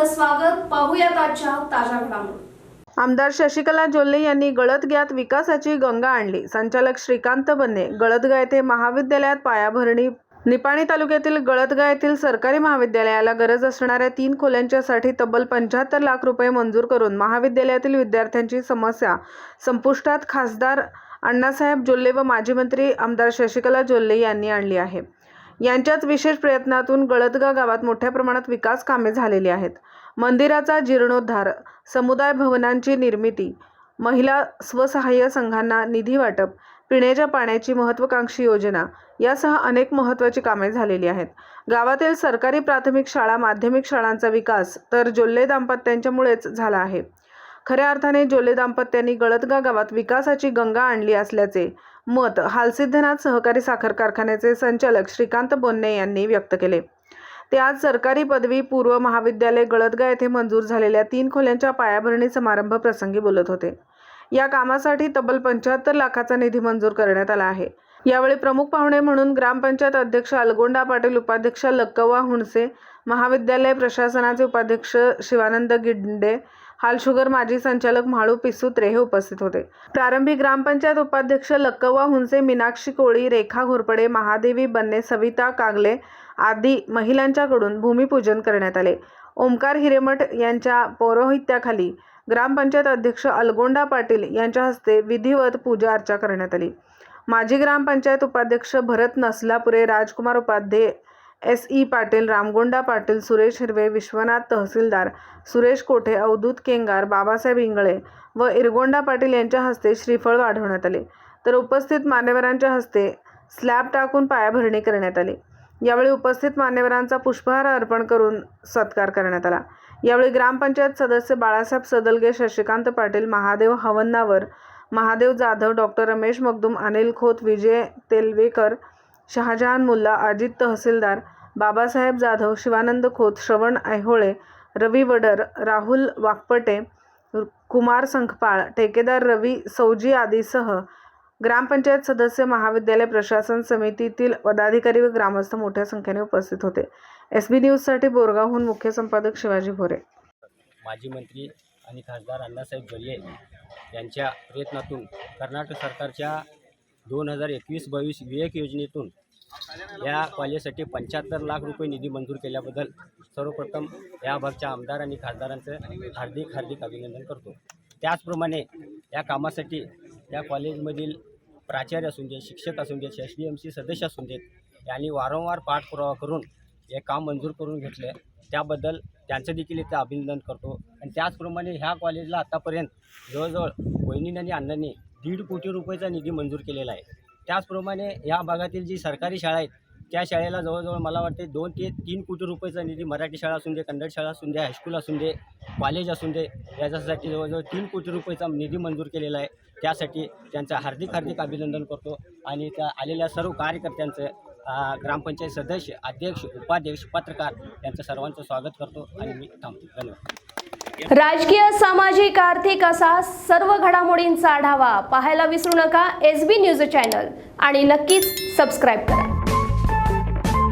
आपलं स्वागत. पाहूयात आजच्या ताज्या घडामोडी. आमदार शशिकला जोल्ले यांनी गळतग्यात विकासाची गंगा आणली. संचालक श्रीकांत बन्ने. गळतगा येथे महाविद्यालयात पायाभरणी. निपाणी तालुक्यातील गळतगा येथील सरकारी महाविद्यालयाला गरज असणाऱ्या 3 खोल्यांच्यासाठी तब्बल 75 लाख रुपये मंजूर करून महाविद्यालयातील विद्यार्थ्यांची समस्या संपुष्टात खासदार अण्णासाहेब जोल्ले व माजी मंत्री आमदार शशिकला जोल्ले यांनी आणली आहे. यांच्याच विशेष प्रयत्नातून गळतगा गावात मोठ्या प्रमाणात विकास कामे झालेली आहेत. मंदिराचा जीर्णोद्धार, समुदाय भवनांची निर्मिती, महिला स्वसहाय्य संघांना निधी वाटप, पिण्याच्या पाण्याची महत्त्वाकांक्षी योजना यासह अनेक महत्त्वाची कामे झालेली आहेत. गावातील सरकारी प्राथमिक शाळा, माध्यमिक शाळांचा विकास तर जोल्ले दाम्पत्यांच्यामुळेच झाला आहे. खऱ्या अर्थाने जोल्ले दाम्पत्यांनी गळतगा गावात विकासाची गंगा आणली असल्याचे मत हालसिद्धनाथ सहकारी साखर कारखान्याचे संचालक श्रीकांत बोन्ने यांनी व्यक्त केले. ते आज सरकारी पदवी पूर्व महाविद्यालय गळतगा येथे मंजूर झालेल्या 3 खोल्यांच्या पायाभरणी समारंभ प्रसंगी बोलत होते. या कामासाठी तब्बल 75 लाखाचा निधी मंजूर करण्यात आला आहे. यावेळी प्रमुख पाहुणे म्हणून ग्रामपंचायत अध्यक्ष अलगोंडा पाटील, उपाध्यक्ष लक्कव्वा हुणसे, महाविद्यालय प्रशासनाचे उपाध्यक्ष शिवानंद गिंडे, हालशुगर माजी संचालक म्हाळू पिसूत्रे हे उपस्थित होते. प्रारंभी ग्रामपंचायत उपाध्यक्ष लक्कव्वा हुणसे, मीनाक्षी कोळी, रेखा घोरपडे, महादेवी बन्ने, सविता कागले आदी महिलांच्याकडून भूमिपूजन करण्यात आले. ओमकार हिरेमठ यांच्या पौरोहित्याखाली ग्रामपंचायत अध्यक्ष अलगोंडा पाटील यांच्या हस्ते विधिवत पूजा अर्चा करण्यात आली. माजी ग्रामपंचायत उपाध्यक्ष भरत नसलापुरे, राजकुमार उपाध्ये, SE पाटील, रामगोंडा पाटील, सुरेश हिरवे, विश्वनाथ तहसीलदार, सुरेश कोठे, अवधूत केंगार, बाबासाहेब इंगळे व इरगोंडा पाटील यांच्या हस्ते श्रीफळ वाढवण्यात आले. तर उपस्थित मान्यवरांच्या हस्ते स्लॅब टाकून पायाभरणी करण्यात आली. यावेळी उपस्थित मान्यवरांचा पुष्पहार अर्पण करून सत्कार करण्यात आला. यावेळी ग्रामपंचायत सदस्य बाळासाहेब सदलगे, शशिकांत पाटील, महादेव हवन्नावर, महादेव जाधव, डॉक्टर रमेश मगदूम, अनिल खोत, विजय तेलवेकर, शहाजहान मुल्ला, अजित तहसीलदार, बाबासाहेब जाधव, शिवानंद खोत, श्रवण ऐहोळे, रवी वडर, राहुल वाकपटे, कुमार संखपाळ, ठेकेदार रवी सौजी आदीसह ग्रामपंचायत सदस्य, महाविद्यालय प्रशासन समितीतील पदाधिकारी व ग्रामस्थ मोठ्या संख्येने उपस्थित होते. SB न्यूजसाठी बोरगावहून मुख्य संपादक शिवाजी भोरे. माजी मंत्री आणि खासदार अण्णासाहेब जोल्ले यांच्या प्रयत्नातून कर्नाटक सरकारच्या 2021-22 विवेक योजनेतून या कॉलेजसाठी 75 लाख रुपये निधी मंजूर केल्याबद्दल सर्वप्रथम या भागच्या आमदार आणि खासदारांचं हार्दिक अभिनंदन करतो. त्याचप्रमाणे या कामासाठी या कॉलेजमधील प्राचार्य असून दे, शिक्षक असून दे, SDMC सदस्य असून देत यांनी वारंवार पाठपुरावा करून हे काम मंजूर करून घेतले. त्याबद्दल त्यांचं देखील इथं अभिनंदन करतो. आणि त्याचप्रमाणे ह्या कॉलेजला आतापर्यंत जवळजवळ वहिनी आणि अण्णांनी 1.5 कोटी रुपयाचा निधी मंजूर केलेला आहे. त्याचप्रमाणे या भागातील जी सरकारी शाळा आहेत त्या शाळेला जवळजवळ मला वाटते 2 ते 3 कोटी रुपयाचा निधी, मराठी शाळा असून दे, कन्नड शाळा असून दे, हायस्कूल असून दे, कॉलेज असून दे, याच्यासाठी जवळजवळ 3 कोटी रुपयाचा निधी मंजूर केलेला आहे. त्यासाठी त्यांचं हार्दिक अभिनंदन करतो. आणि त्या आलेल्या सर्व कार्यकर्त्यांचं, ग्रामपंचायत सदस्य, अध्यक्ष, उपाध्यक्ष, पत्रकार यांचं सर्वांचं स्वागत करतो आणि मी थांबतो. धन्यवाद. राजकीय, सामाजिक, आर्थिक असा सर्व घडामोडींचा आढावा पाहायला विसरू नका SB न्यूज चॅनल आणि नक्कीच सबस्क्राईब करा.